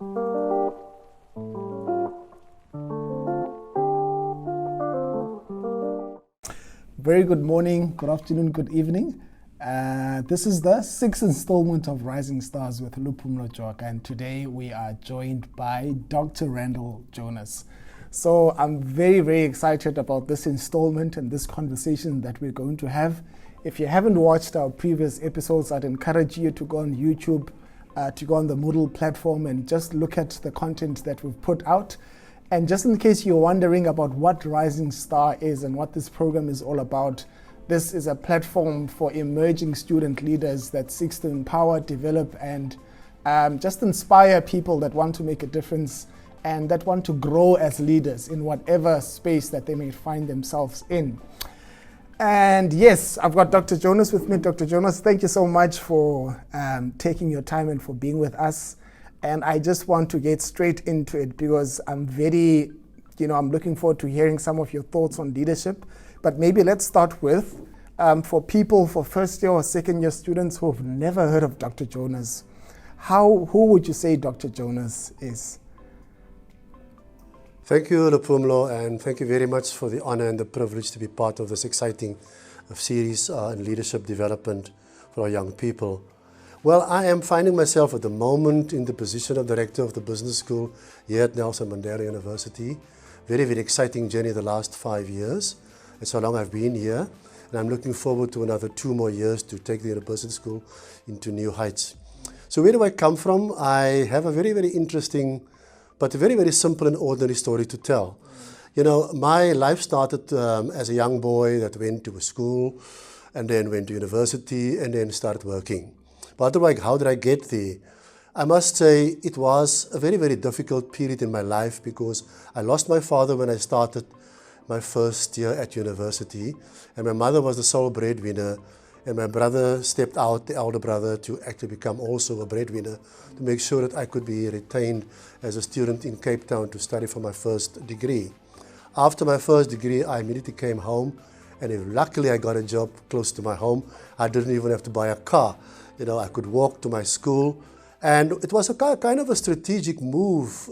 Very good morning, good afternoon, good evening. This is the sixth installment of Rising Stars with Luphumlo Joka, and today we are joined by Dr. Randall Jonas. So I'm very, very excited about this installment and this conversation that we're going to have. If you haven't watched our previous episodes, I'd encourage you to go on YouTube, to go on the Moodle platform and just look at the content that we've put out. And just in case you're wondering about what Rising Star is and what this program is all about, this is a platform for emerging student leaders that seeks to empower, develop, and just inspire people that want to make a difference and that want to grow as leaders in whatever space that they may find themselves in. And yes, I've got Dr. Jonas with me. Dr. Jonas, thank you so much for taking your time and for being with us. And I just want to get straight into it because I'm looking forward to hearing some of your thoughts on leadership. But maybe let's start with, for first year or second year students who have never heard of Dr. Jonas, who would you say Dr. Jonas is? Thank you, Luphumlo, and thank you very much for the honor and the privilege to be part of this exciting series in leadership development for our young people. Well, I am finding myself at the moment in the position of Director of the Business School here at Nelson Mandela University. Very, very exciting journey the last 5 years. That's how long I've been here. And I'm looking forward to another 2 more years to take the University School into new heights. So where do I come from? I have a very, very interesting, but a very, very simple and ordinary story to tell. You know, my life started as a young boy that went to a school and then went to university and then started working. But how did I get there? I must say it was a very, very difficult period in my life because I lost my father when I started my first year at university, and my mother was the sole breadwinner, and my brother stepped out, the elder brother, to actually become also a breadwinner to make sure that I could be retained as a student in Cape Town to study for my first degree. After my first degree, I immediately came home, and luckily I got a job close to my home. I didn't even have to buy a car. You know, I could walk to my school, and it was a kind of a strategic move.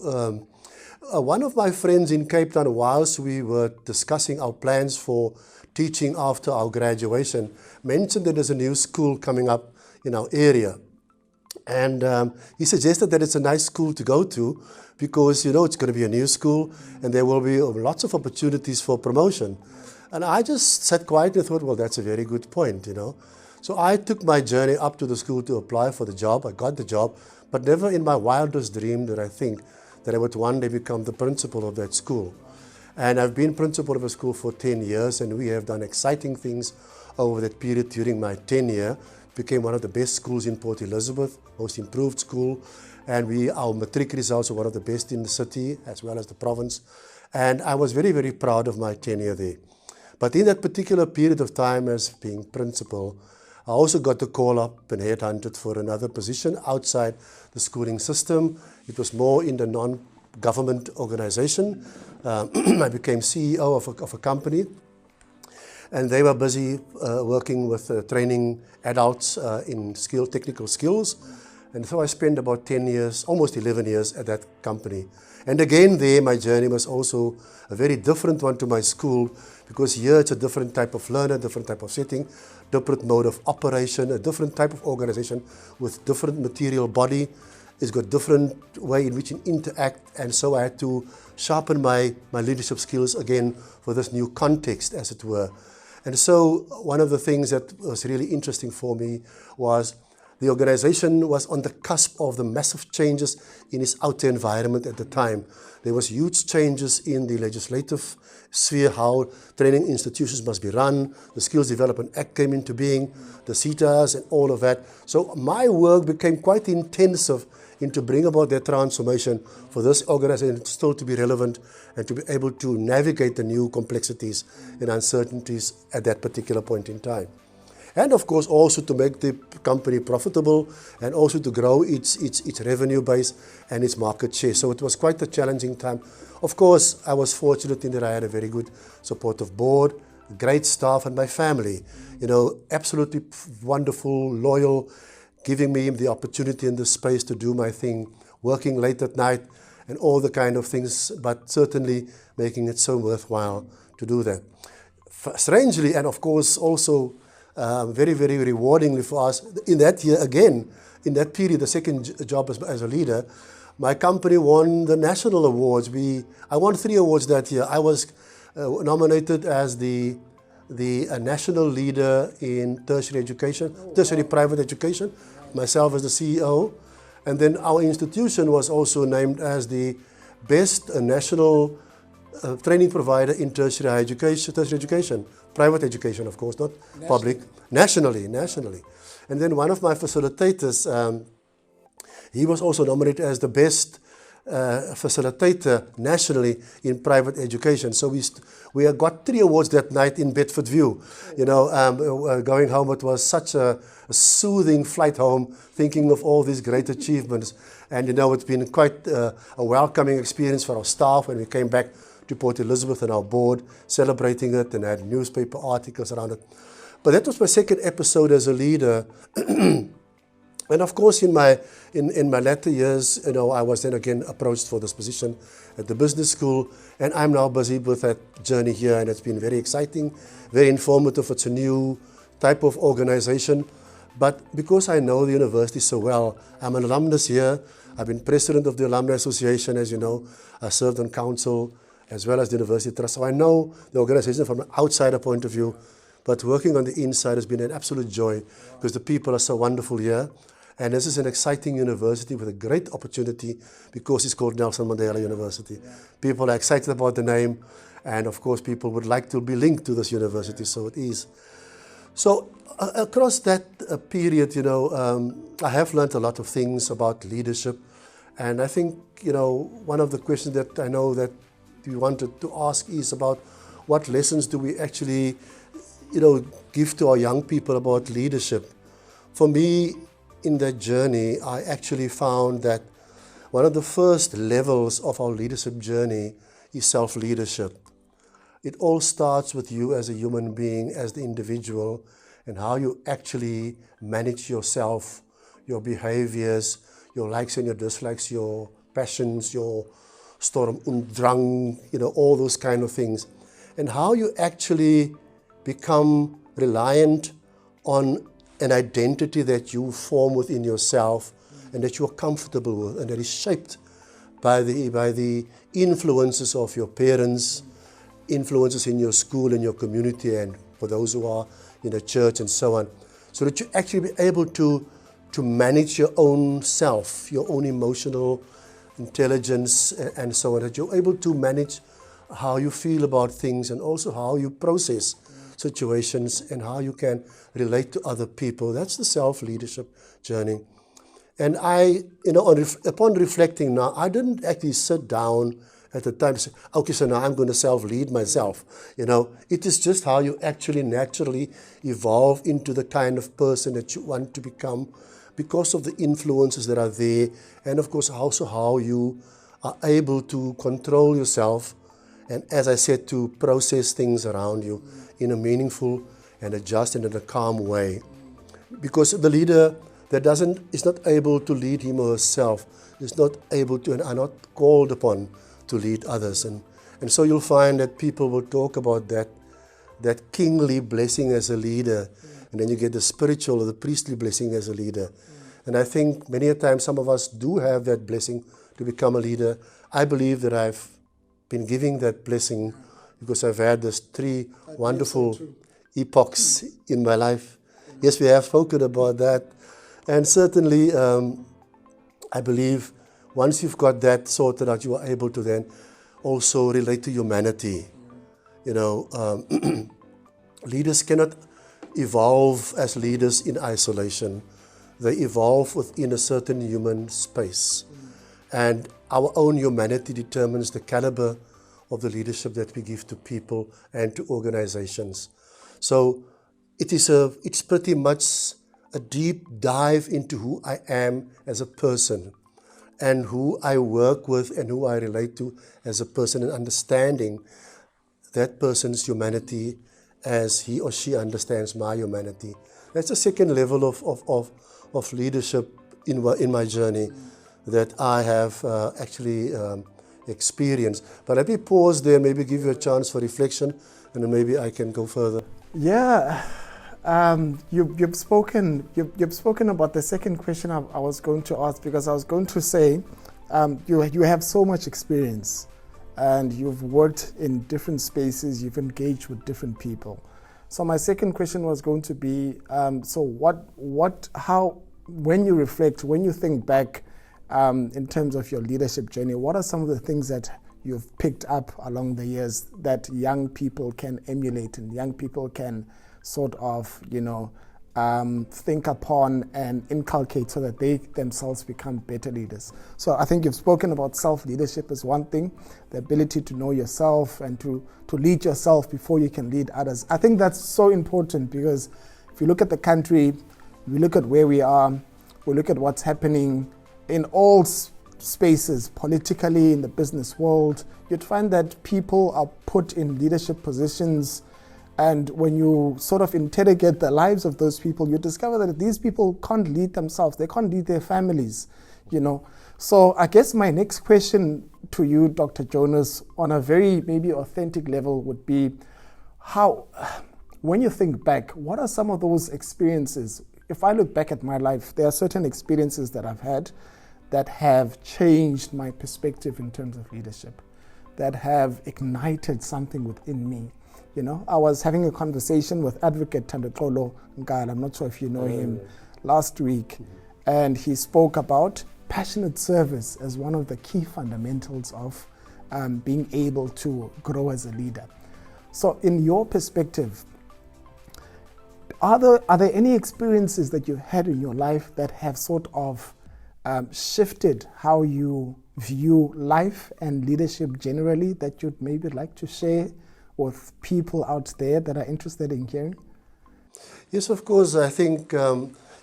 One of my friends in Cape Town, whilst we were discussing our plans for teaching after our graduation, mentioned that there's a new school coming up in our area. And he suggested that it's a nice school to go to because, you know, it's going to be a new school and there will be lots of opportunities for promotion. And I just sat quietly and thought, well, that's a very good point, you know. So I took my journey up to the school to apply for the job. I got the job, but never in my wildest dream did I think that I would one day become the principal of that school. And I've been principal of a school for 10 years, and we have done exciting things over that period during my tenure. Became one of the best schools in Port Elizabeth, most improved school, and our matric results are one of the best in the city as well as the province. And I was very, very proud of my tenure there. But in that particular period of time as being principal, I also got the call up and headhunted for another position outside the schooling system. It was more in the non-government organization. I became CEO of a company, and they were busy working with training adults in technical skills. And so I spent about 10 years, almost 11 years at that company. And again there, my journey was also a very different one to my school, because here it's a different type of learner, different type of setting, different mode of operation, a different type of organization with different material body. It's got different way in which you interact, and so I had to sharpen my leadership skills again for this new context, as it were. And so one of the things that was really interesting for me was the organization was on the cusp of the massive changes in its outer environment at the time. There was huge changes in the legislative sphere, how training institutions must be run. The Skills Development Act came into being, the CETAs and all of that. So my work became quite intensive to bring about that transformation for this organization still to be relevant and to be able to navigate the new complexities and uncertainties at that particular point in time. And of course also to make the company profitable and also to grow its revenue base and its market share. So it was quite a challenging time. Of course, I was fortunate in that I had a very good supportive board, great staff, and my family. You know, absolutely wonderful, loyal, giving me the opportunity and the space to do my thing working late at night, and all the kind of things, but certainly making it so worthwhile to do that. Strangely, and of course also very, very rewardingly for us, in that year again, in that period, the second job as a leader, my company won the national awards. I won 3 awards that year. I was nominated as the national leader in tertiary education, tertiary private education, myself as the CEO. And then our institution was also named as the best national training provider in tertiary education, private education, of course, not public, nationally. And then one of my facilitators, he was also nominated as the best facilitator nationally in private education. So we got 3 awards that night in Bedford View. You know, going home, it was such a soothing flight home, thinking of all these great achievements. And you know, it's been quite a welcoming experience for our staff when we came back to Port Elizabeth and our board, celebrating it, and had newspaper articles around it. But that was my second episode as a leader. And of course, in my latter years, you know, I was then again approached for this position at the business school, and I'm now busy with that journey here, and it's been very exciting, very informative. It's a new type of organization, but because I know the university so well, I'm an alumnus here. I've been president of the Alumni Association, as you know. I served on council as well as the University Trust, so I know the organization from an outsider point of view, but working on the inside has been an absolute joy because the people are so wonderful here. And this is an exciting university with a great opportunity because it's called Nelson Mandela University. Yeah. People are excited about the name, and of course people would like to be linked to this university, so it is. So across that period, you know, I have learned a lot of things about leadership, and I think, you know, one of the questions that I know that we wanted to ask is about what lessons do we actually, you know, give to our young people about leadership. For me, in that journey, I actually found that one of the first levels of our leadership journey is self-leadership. It all starts with you as a human being, as the individual, and how you actually manage yourself, your behaviors, your likes and your dislikes, your passions, your storm und drang, you know, all those kind of things. And how you actually become reliant on an identity that you form within yourself and that you're comfortable with, and that is shaped by the influences of your parents, influences in your school and your community, and for those who are in the church and so on, so that you actually be able to manage your own self, your own emotional intelligence and so on, that you're able to manage how you feel about things and also how you process situations and how you can relate to other people. That's the self-leadership journey. And I, you know, upon reflecting now, I didn't actually sit down at the time and say, okay, so now I'm going to self-lead myself. You know, it is just how you actually naturally evolve into the kind of person that you want to become because of the influences that are there, and of course also how you are able to control yourself, and as I said, to process things around you in a meaningful and a just and in a calm way. Because the leader that is not able to lead him or herself is not able to and are not called upon to lead others. And so you'll find that people will talk about that kingly blessing as a leader, and then you get the spiritual or the priestly blessing as a leader. And I think many a times some of us do have that blessing to become a leader. I believe that I've been giving that blessing because I've had these 3 wonderful epochs in my life. Yes, we have spoken about that. And certainly, I believe once you've got that sorted out, you are able to then also relate to humanity. You know, leaders cannot evolve as leaders in isolation. They evolve within a certain human space. And our own humanity determines the caliber of the leadership that we give to people and to organizations. So it's pretty much a deep dive into who I am as a person and who I work with and who I relate to as a person, and understanding that person's humanity as he or she understands my humanity. That's the second level of leadership in my journey. that I have actually experienced. But let me pause there, maybe give you a chance for reflection, and then maybe I can go further. Yeah, you've spoken about the second question I was going to ask, because I was going to say you have so much experience and you've worked in different spaces, you've engaged with different people. So my second question was going to be, when you reflect, when you think back in terms of your leadership journey, what are some of the things that you've picked up along the years that young people can emulate and young people can sort of, think upon and inculcate so that they themselves become better leaders? So I think you've spoken about self-leadership as one thing, the ability to know yourself and to lead yourself before you can lead others. I think that's so important, because if you look at the country, we look at where we are, we look at what's happening in all spaces, politically, in the business world, you'd find that people are put in leadership positions, and when you sort of interrogate the lives of those people, you discover that these people can't lead themselves, they can't lead their families, So I guess my next question to you, Dr. Jonas, on a very maybe authentic level would be, when you think back, what are some of those experiences? If I look back at my life, there are certain experiences that I've had that have changed my perspective in terms of leadership, that have ignited something within me. I was having a conversation with Advocate Tandekolo Ngala, I'm not sure if you know him, last week, and he spoke about passionate service as one of the key fundamentals of being able to grow as a leader. So in your perspective, are there any experiences that you've had in your life that have sort of shifted how you view life and leadership generally, that you'd maybe like to share with people out there that are interested in hearing? Yes, of course. I think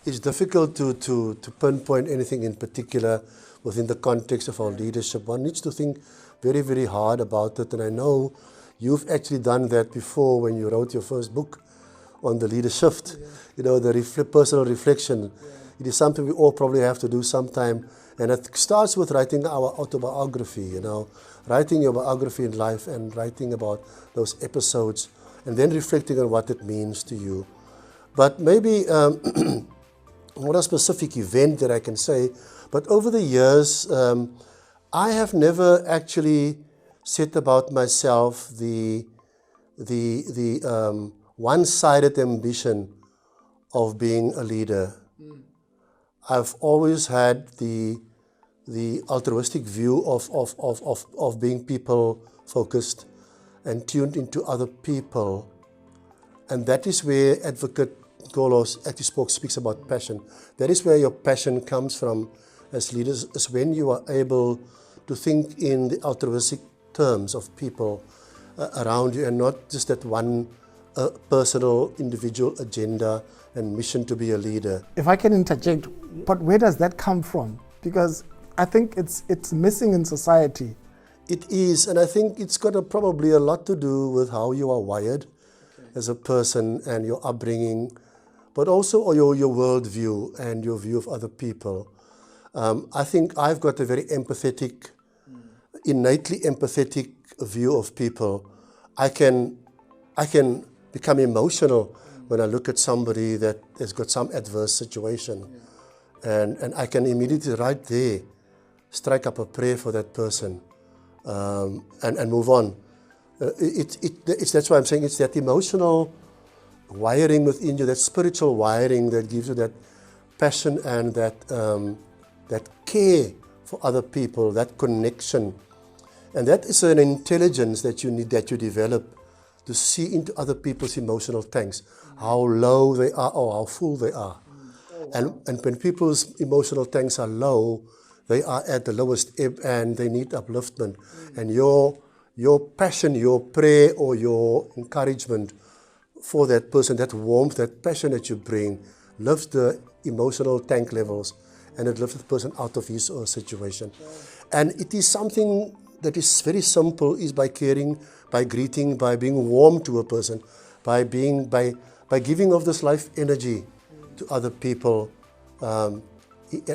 it's difficult to pinpoint anything in particular within the context of our leadership. One needs to think very, very hard about it. And I know you've actually done that before when you wrote your first book on the leader shift, the personal reflection. Yeah. It is something we all probably have to do sometime. And it starts with writing our autobiography, writing your biography in life and writing about those episodes and then reflecting on what it means to you. But maybe not a specific event that I can say, but over the years, I have never actually set about myself the one-sided ambition of being a leader. I've always had the altruistic view of being people-focused and tuned into other people. And that is where Advocate Golos actually speaks about passion. That is where your passion comes from as leaders, is when you are able to think in the altruistic terms of people around you and not just that one personal, individual agenda and mission to be a leader. If I can interject, but where does that come from? Because I think it's missing in society. It is, and I think it's got probably a lot to do with how you are wired as a person and your upbringing, but also your worldview and your view of other people. I think I've got a very empathetic, innately empathetic view of people. I can become emotional when I look at somebody that has got some adverse situation. And I can immediately right there strike up a prayer for that person and move on. That's why I'm saying it's that emotional wiring within you, that spiritual wiring that gives you that passion and that care for other people, that connection. And that is an intelligence that you need, that you develop to see into other people's emotional tanks, how low they are or how full they are. And when people's emotional tanks are low, they are at the lowest ebb and they need upliftment. And your passion, your prayer or your encouragement for that person, that warmth, that passion that you bring, lifts the emotional tank levels and it lifts the person out of his or her situation. And it is something that is very simple, is by caring, by greeting, by being warm to a person, by giving of this life energy to other people.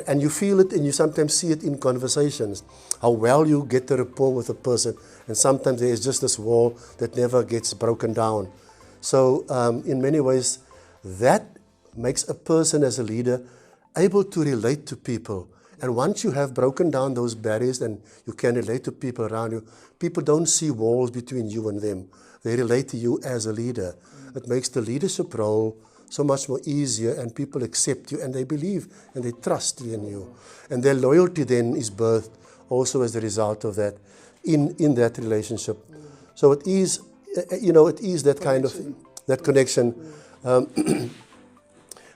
And you feel it and you sometimes see it in conversations, how well you get the rapport with a person. And sometimes there is just this wall that never gets broken down. So in many ways, that makes a person as a leader able to relate to people. And once you have broken down those barriers and you can relate to people around you, people don't see walls between you and them. They relate to you as a leader. It makes the leadership role so much more easier, and people accept you and they believe and they trust in you. And their loyalty then is birthed also as a result of that in that relationship. So it is, it is that kind of, that connection.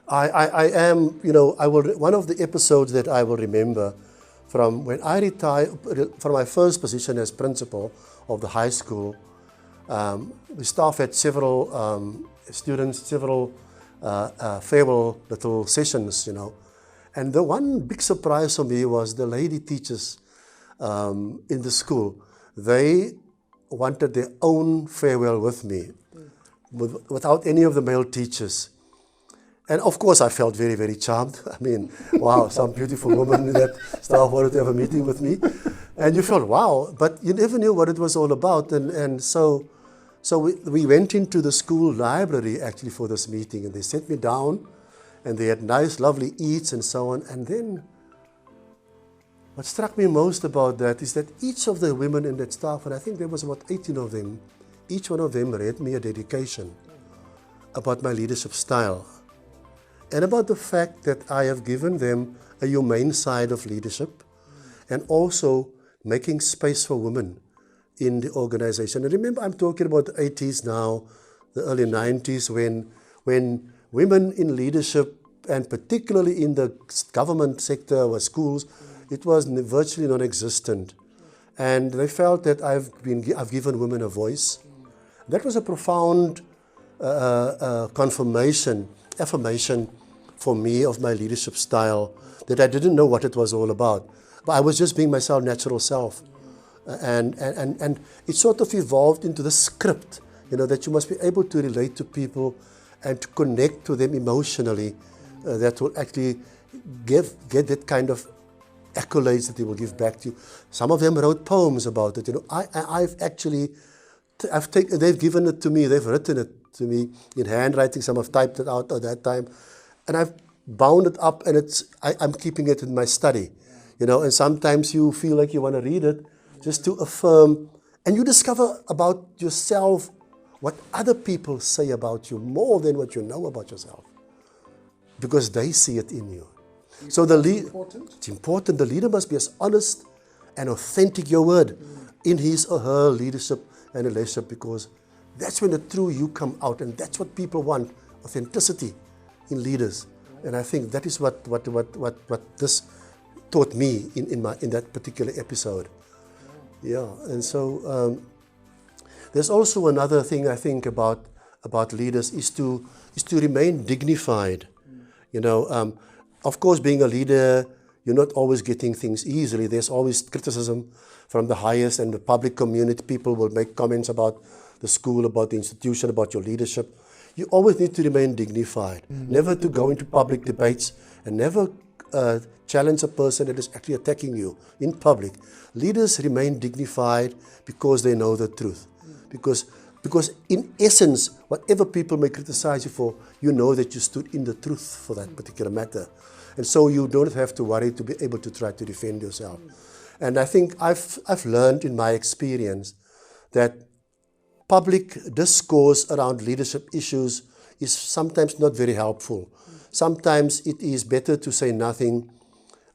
I am, one of the episodes that I will remember from when I retired from my first position as principal of the high school. The staff had several students, several farewell little sessions, And the one big surprise for me was the lady teachers in the school. They wanted their own farewell with me, without any of the male teachers. And of course, I felt very, very charmed. I mean, wow, some beautiful woman that staff wanted to have a meeting with me. And you felt, wow, but you never knew what it was all about. And so we went into the school library actually for this meeting, and they sat me down and they had nice, lovely eats and so on. And then what struck me most about that is that each of the women in that staff, and I think there was about 18 of them, each one of them read me a dedication about my leadership style and about the fact that I have given them a humane side of leadership and also making space for women in the organization. And remember, I'm talking about the 80s now, the early 90s, when women in leadership, and particularly in the government sector or schools, it was virtually non-existent. And they felt that I've given women a voice. That was a profound affirmation for me of my leadership style, that I didn't know what it was all about. But I was just being myself, natural self. And it sort of evolved into the script, that you must be able to relate to people and to connect to them emotionally, that will actually get that kind of accolades that they will give back to you. Some of them wrote poems about it. They've given it to me, they've written it to me in handwriting. Some have typed it out at that time. And I've bound it up, and I'm keeping it in my study. And sometimes you feel like you want to read it just to affirm, and you discover about yourself what other people say about you more than what you know about yourself, because they see it in you. So it's important. The leader must be as honest and authentic, your word, in his or her leadership and relationship, because that's when the true you come out, and that's what people want, authenticity in leaders. And I think that is what this taught me in that particular episode. Yeah, and so there's also another thing I think about leaders is to remain dignified. Of course, being a leader, you're not always getting things easily. There's always criticism from the highest and the public community. People will make comments about the school, about the institution, about your leadership. You always need to remain dignified, never to go into public debates, and never challenge a person that is actually attacking you in public. Leaders remain dignified because they know the truth. Because in essence, whatever people may criticize you for, you know that you stood in the truth for that particular matter. And so you don't have to worry to be able to try to defend yourself. And I think I've learned in my experience that public discourse around leadership issues is sometimes not very helpful. Sometimes it is better to say nothing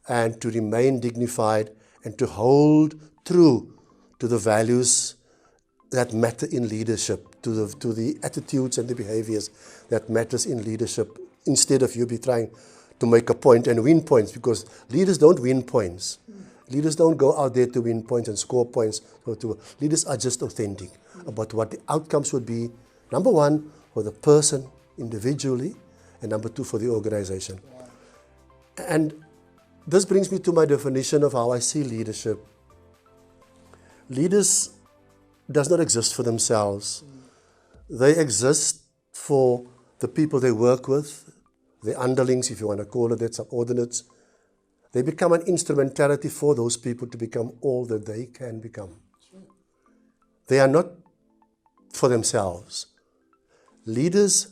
and to remain dignified and to hold true to the values that matter in leadership, to the attitudes and the behaviors that matters in leadership, instead of you be trying to make a point and win points, because leaders don't win points. Leaders don't go out there to win points and score points. Leaders are just authentic about what the outcomes would be, number one, for the person individually, and number two, for the organization. And this brings me to my definition of how I see leadership. Leaders does not exist for themselves. They exist for the people they work with, the underlings, if you want to call it that, subordinates, they become an instrumentality for those people to become all that they can become. They are not for themselves. Leaders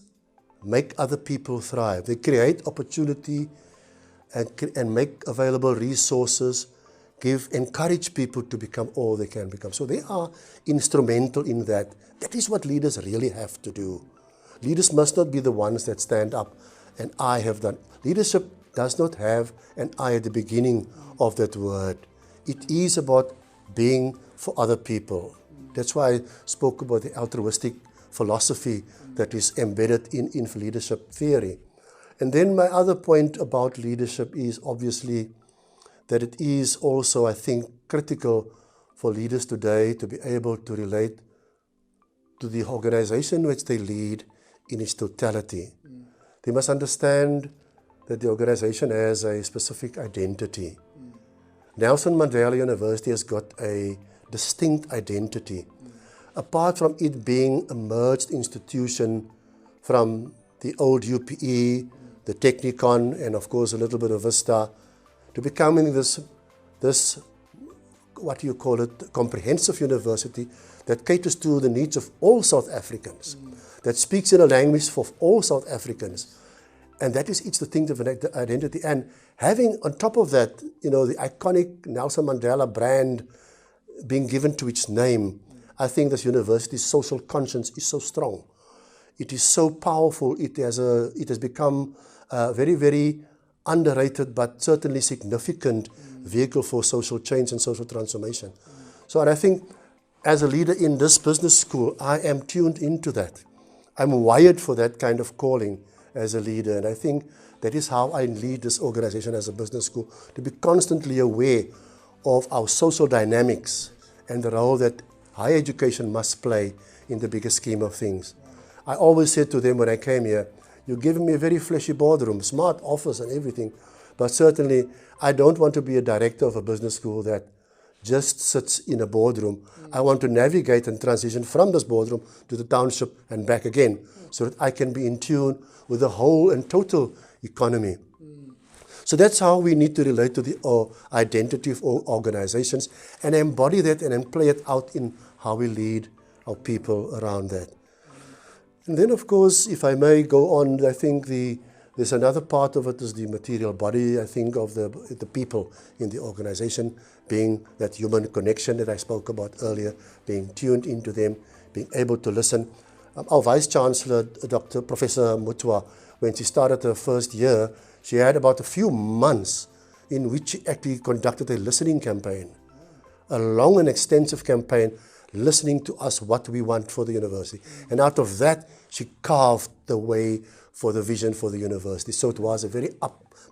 make other people thrive. They create opportunity and make available resources, encourage people to become all they can become. So they are instrumental in that. That is what leaders really have to do. Leaders must not be the ones that stand up and I have done. Leadership does not have an I at the beginning of that word. It is about being for other people. That's why I spoke about the altruistic philosophy that is embedded in leadership theory. And then my other point about leadership is obviously that it is also, I think, critical for leaders today to be able to relate to the organization which they lead in its totality. They must understand that the organization has a specific identity. Nelson Mandela University has got a distinct identity. Apart from it being a merged institution from the old UPE, the Technicon, and of course a little bit of Vista, to becoming this what do you call it, comprehensive university that caters to the needs of all South Africans, that speaks in a language for all South Africans. And that is its distinctive identity. And having on top of that, you know, the iconic Nelson Mandela brand being given to its name, I think this university's social conscience is so strong. It is so powerful. It has become a very, very underrated but certainly significant vehicle for social change and social transformation. So, and I think as a leader in this business school, I am tuned into that. I'm wired for that kind of calling as a leader. And I think that is how I lead this organization as a business school, to be constantly aware of our social dynamics and the role that higher education must play in the bigger scheme of things. I always said to them when I came here, you're giving me a very fleshy boardroom, smart office and everything, but certainly I don't want to be a director of a business school that just sits in a boardroom. I want to navigate and transition from this boardroom to the township and back again, so that I can be in tune with the whole and total economy. So that's how we need to relate to the identity of organizations and embody that and play it out in how we lead our people around that. And then, of course, if I may go on, I think there's another part of it is the material body, I think, of the people in the organization, being that human connection that I spoke about earlier, being tuned into them, being able to listen. Our Vice Chancellor, Dr. Professor Mutwa, when she started her first year, she had about a few months in which she actually conducted a listening campaign, a long and extensive campaign, listening to us what we want for the university. And out of that, she carved the way for the vision for the university. So it was a very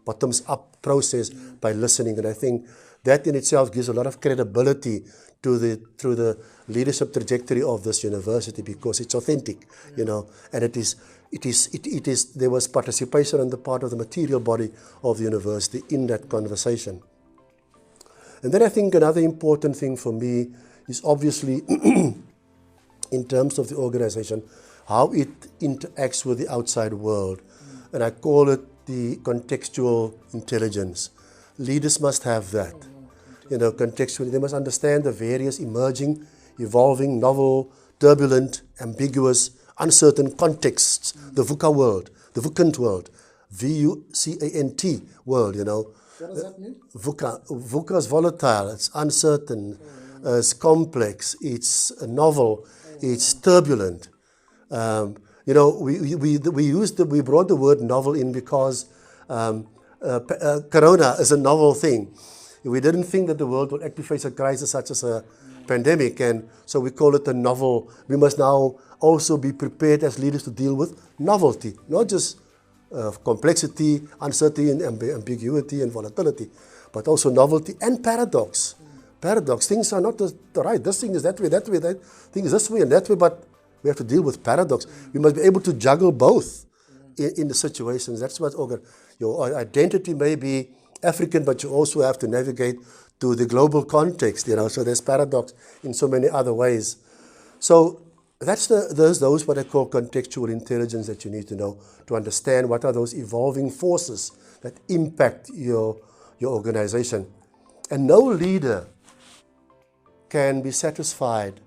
bottoms-up process by listening. And I think that in itself gives a lot of credibility to the leadership trajectory of this university, because it's authentic, you know, and there was participation on the part of the material body of the university in that conversation. And then I think another important thing for me is obviously in terms of the organization, how it interacts with the outside world. And I call it the contextual intelligence. Leaders must have that. You know, contextually, they must understand the various emerging, evolving, novel, turbulent, ambiguous, uncertain contexts, the VUCA world, the VUCANT world, VUCANT world, you know. What does that mean? VUCA is volatile, it's uncertain, it's complex, it's novel, it's turbulent. You know, we brought the word novel in because Corona is a novel thing. We didn't think that the world would actually face a crisis such as a pandemic, and so we call it a novel. We must now also be prepared as leaders to deal with novelty, not just complexity, uncertainty, and ambiguity and volatility, but also novelty and paradox. Paradox, things are not right. This thing is that way, that thing is this way and that way, but we have to deal with paradox. We must be able to juggle both in the situations. That's what your identity may be African, but you also have to navigate to the global context, you know, so there's paradox in so many other ways. So that's those what I call contextual intelligence that you need to know to understand what are those evolving forces that impact your your organization. And no leader can be satisfied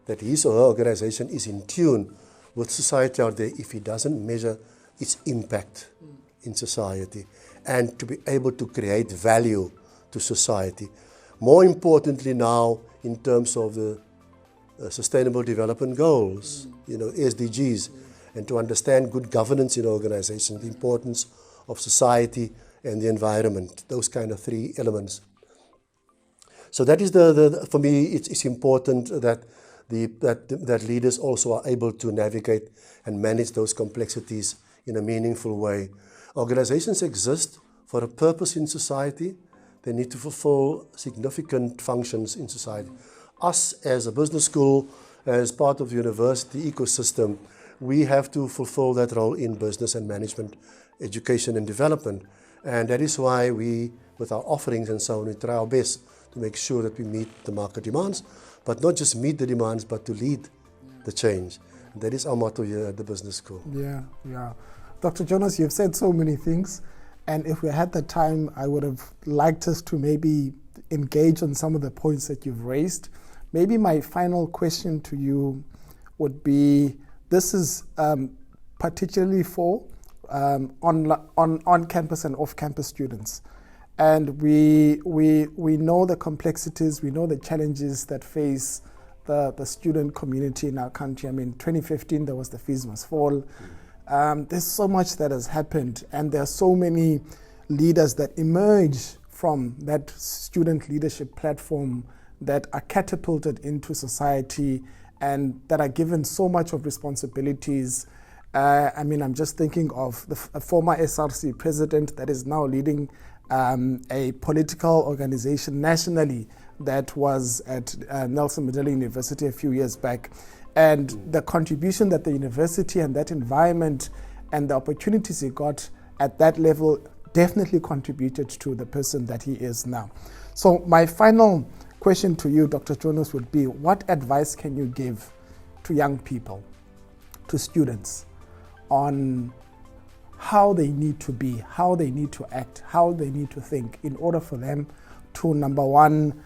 that his or her organization is in tune with society out there if he doesn't measure its impact in society and to be able to create value to society. More importantly now, in terms of the Sustainable Development Goals, SDGs, and to understand good governance in organizations, the importance of society and the environment, those kind of three elements. So that is for me, it's important that that leaders also are able to navigate and manage those complexities in a meaningful way. Organizations exist for a purpose in society. They need to fulfill significant functions in society. Us as a business school, as part of the university ecosystem, we have to fulfill that role in business and management, education and development. And that is why we, with our offerings and so on, we try our best to make sure that we meet the market demands, but not just meet the demands, but to lead the change. And that is our motto here at the business school. Yeah. Dr. Jonas, you've said so many things, and if we had the time, I would have liked us to maybe engage on some of the points that you've raised. Maybe my final question to you would be, this is particularly for on-campus and off-campus students. And we know the complexities, we know the challenges that face the student community in our country. I mean, 2015, there was the Fees Must Fall. There's so much that has happened, and there are so many leaders that emerge from that student leadership platform that are catapulted into society and that are given so much of responsibilities. I'm just thinking of a former SRC president that is now leading a political organization nationally that was at Nelson Mandela University a few years back. And the contribution that the university and that environment and the opportunities he got at that level definitely contributed to the person that he is now. So my final question to you, Dr. Jonas, would be, what advice can you give to young people, to students, on how they need to be, how they need to act, how they need to think in order for them to, number one,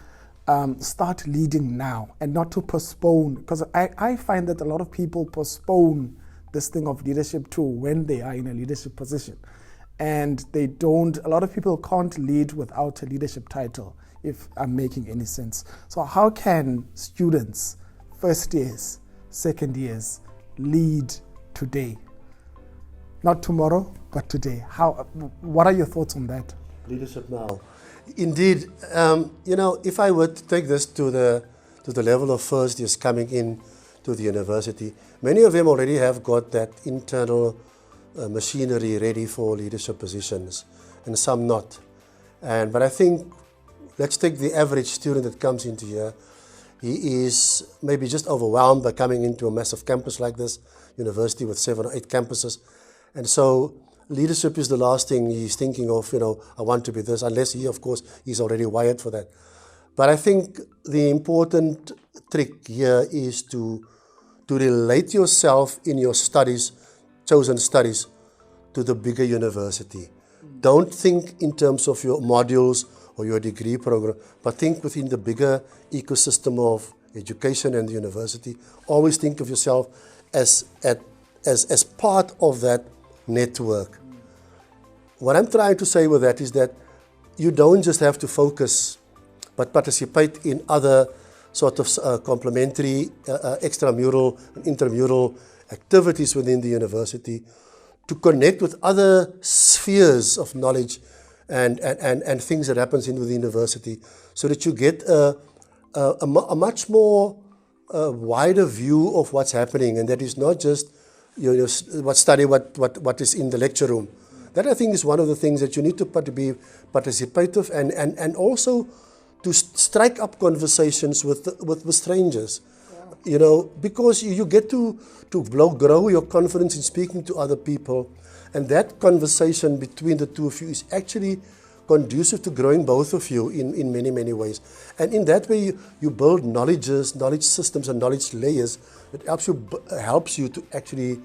start leading now and not to postpone? Because I find that a lot of people postpone this thing of leadership to when they are in a leadership position. And a lot of people can't lead without a leadership title, if I'm making any sense. So how can students, first years, second years, lead today? Not tomorrow, but today. What are your thoughts on that? Leadership now. Indeed, if I were to take this to the level of first years coming in to the university, many of them already have got that internal machinery ready for leadership positions, and some not. But I think, let's take the average student that comes into here. He is maybe just overwhelmed by coming into a massive campus like this, university with 7 or 8 campuses. And so leadership is the last thing he's thinking of, I want to be this, unless he, of course, he's already wired for that. But I think the important trick here is to relate yourself in your studies, chosen studies, to the bigger university. Don't think in terms of your modules or your degree program, but think within the bigger ecosystem of education and the university. Always think of yourself as part of that network. What I'm trying to say with that is that you don't just have to focus, but participate in other sort of complementary, extramural and intramural activities within the university to connect with other spheres of knowledge and things that happens in the university, so that you get a much more wider view of what's happening, and that is not just what is in the lecture room. That, I think, is one of the things that you need to be participative and also to strike up conversations with strangers. Because you get to grow your confidence in speaking to other people, and that conversation between the two of you is actually conducive to growing both of you in many, many ways. And in that way, you build knowledge systems and knowledge layers that helps you to actually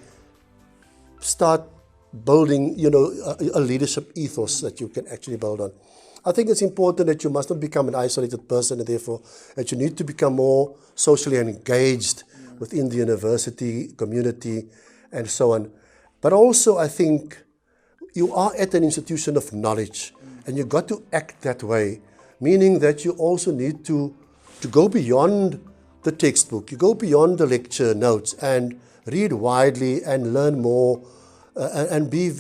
start building, a leadership ethos that you can actually build on. I think it's important that you must not become an isolated person, and therefore that you need to become more socially engaged within the university community and so on. But also I think you are at an institution of knowledge, and you've got to act that way, meaning that you also need to go beyond the textbook. You go beyond the lecture notes and read widely and learn more, and be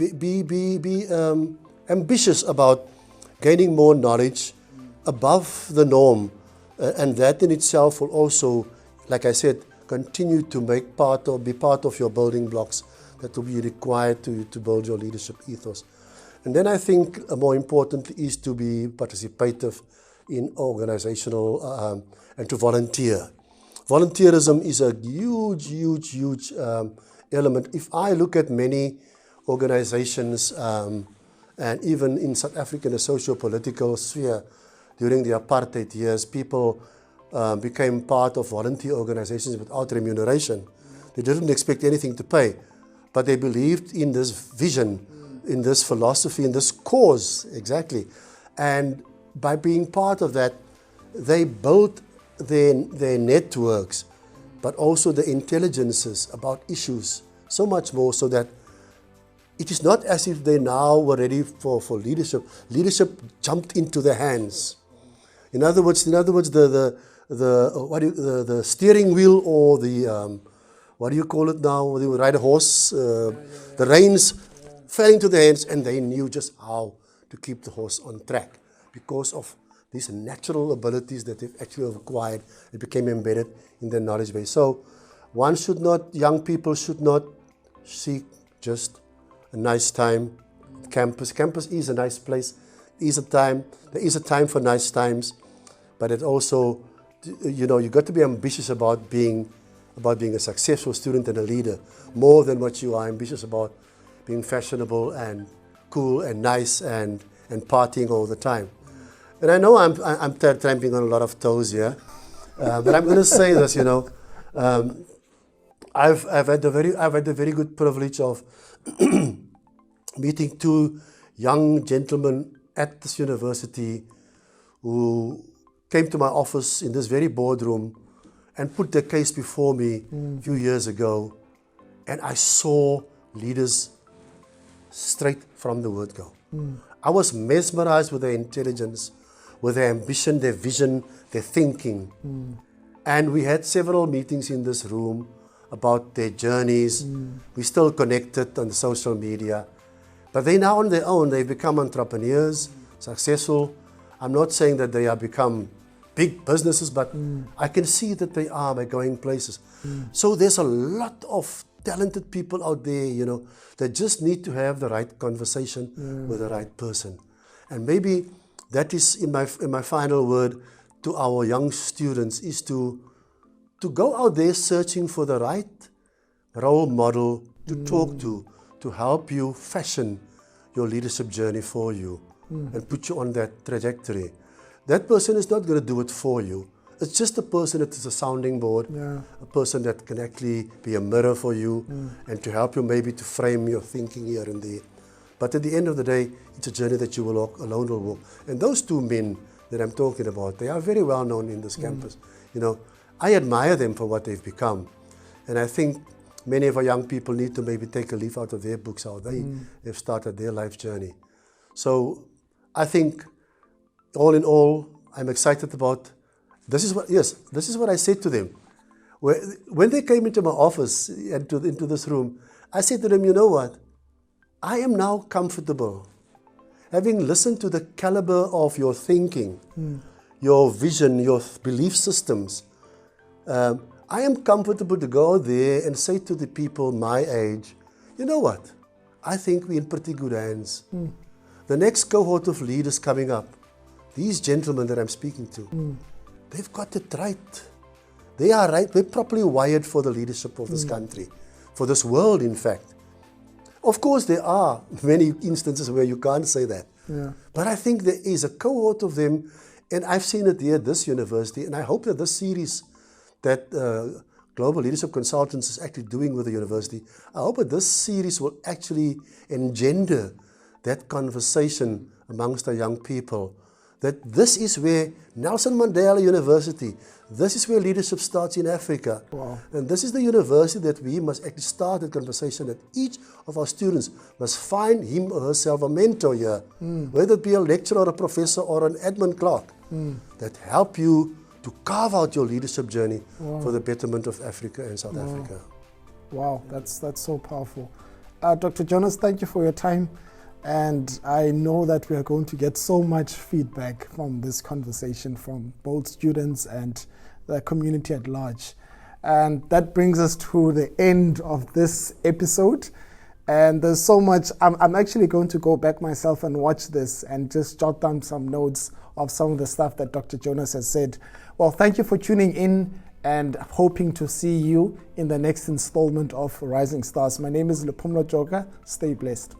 ambitious about gaining more knowledge above the norm, and that in itself will also, like I said, continue to be part of your building blocks that will be required to build your leadership ethos. And then I think more important is to be participative in organizational and to volunteer. Volunteerism is a huge element. If I look at many organizations, and even in South Africa, in the socio-political sphere, during the apartheid years, people became part of volunteer organizations without remuneration. They didn't expect anything to pay, but they believed in this vision, in this philosophy, in this cause, exactly. And by being part of that, they built their networks, but also the intelligences about issues, so much more so that it is not as if they now were ready for leadership. Leadership jumped into their hands. In other words, the steering wheel, or the what do you call it now? When you ride a horse, the reins fell into their hands, and they knew just how to keep the horse on track because of these natural abilities that they've actually acquired. It became embedded in their knowledge base. So young people should not seek just a nice time at campus. Campus is a nice place. There is a time for nice times, but it also, you got to be ambitious about being a successful student and a leader, more than what you are ambitious about being fashionable and cool and nice and partying all the time. And I know I'm tramping on a lot of toes here, but I'm going to say this. I've had the very good privilege of meeting two young gentlemen at this university who came to my office in this very boardroom and put their case before me a few years ago, and I saw leaders straight from the word go. I was mesmerized with their intelligence, with their ambition, their vision, their thinking. And we had several meetings in this room about their journeys. We're still connected on the social media. But they now on their own, they've become entrepreneurs, successful. I'm not saying that they have become big businesses, but I can see that they are by going places. So there's a lot of talented people out there, that just need to have the right conversation with the right person. And maybe that is in my final word to our young students, is to go out there searching for the right role model to talk to help you fashion your leadership journey for you and put you on that trajectory. That person is not going to do it for you. It's just a person that is a sounding board, a person that can actually be a mirror for you and to help you maybe to frame your thinking here and there. But at the end of the day, it's a journey that you will walk, alone will walk. And those two men that I'm talking about, they are very well known in this campus. I admire them for what they've become. And I think many of our young people need to maybe take a leaf out of their books, how they have started their life journey. So I think all in all, I'm excited about, this is what I said to them. When they came into my office and into this room, I said to them, you know what? I am now comfortable, having listened to the caliber of your thinking, your vision, your belief systems. I am comfortable to go there and say to the people my age, you know what? I think we're in pretty good hands. The next cohort of leaders coming up, these gentlemen that I'm speaking to, they've got it right. They are right. They're properly wired for the leadership of this country, for this world, in fact. Of course, there are many instances where you can't say that. But I think there is a cohort of them, and I've seen it here at this university, and I hope that this series that Global Leadership Consultants is actually doing with the university, I hope that this series will actually engender that conversation amongst our young people that this is where Nelson Mandela University, this is where leadership starts in Africa. Wow. And this is the university that we must actually start a conversation that each of our students must find him or herself a mentor here, whether it be a lecturer or a professor or an admin clerk, that help you to carve out your leadership journey for the betterment of Africa and South Africa. Wow, that's so powerful. Dr. Jonas, thank you for your time. And I know that we are going to get so much feedback from this conversation from both students and the community at large. And that brings us to the end of this episode. And there's so much, I'm actually going to go back myself and watch this and just jot down some notes of some of the stuff that Dr. Jonas has said. Well, thank you for tuning in and hoping to see you in the next installment of Rising Stars. My name is Luphumlo Joka. Stay blessed.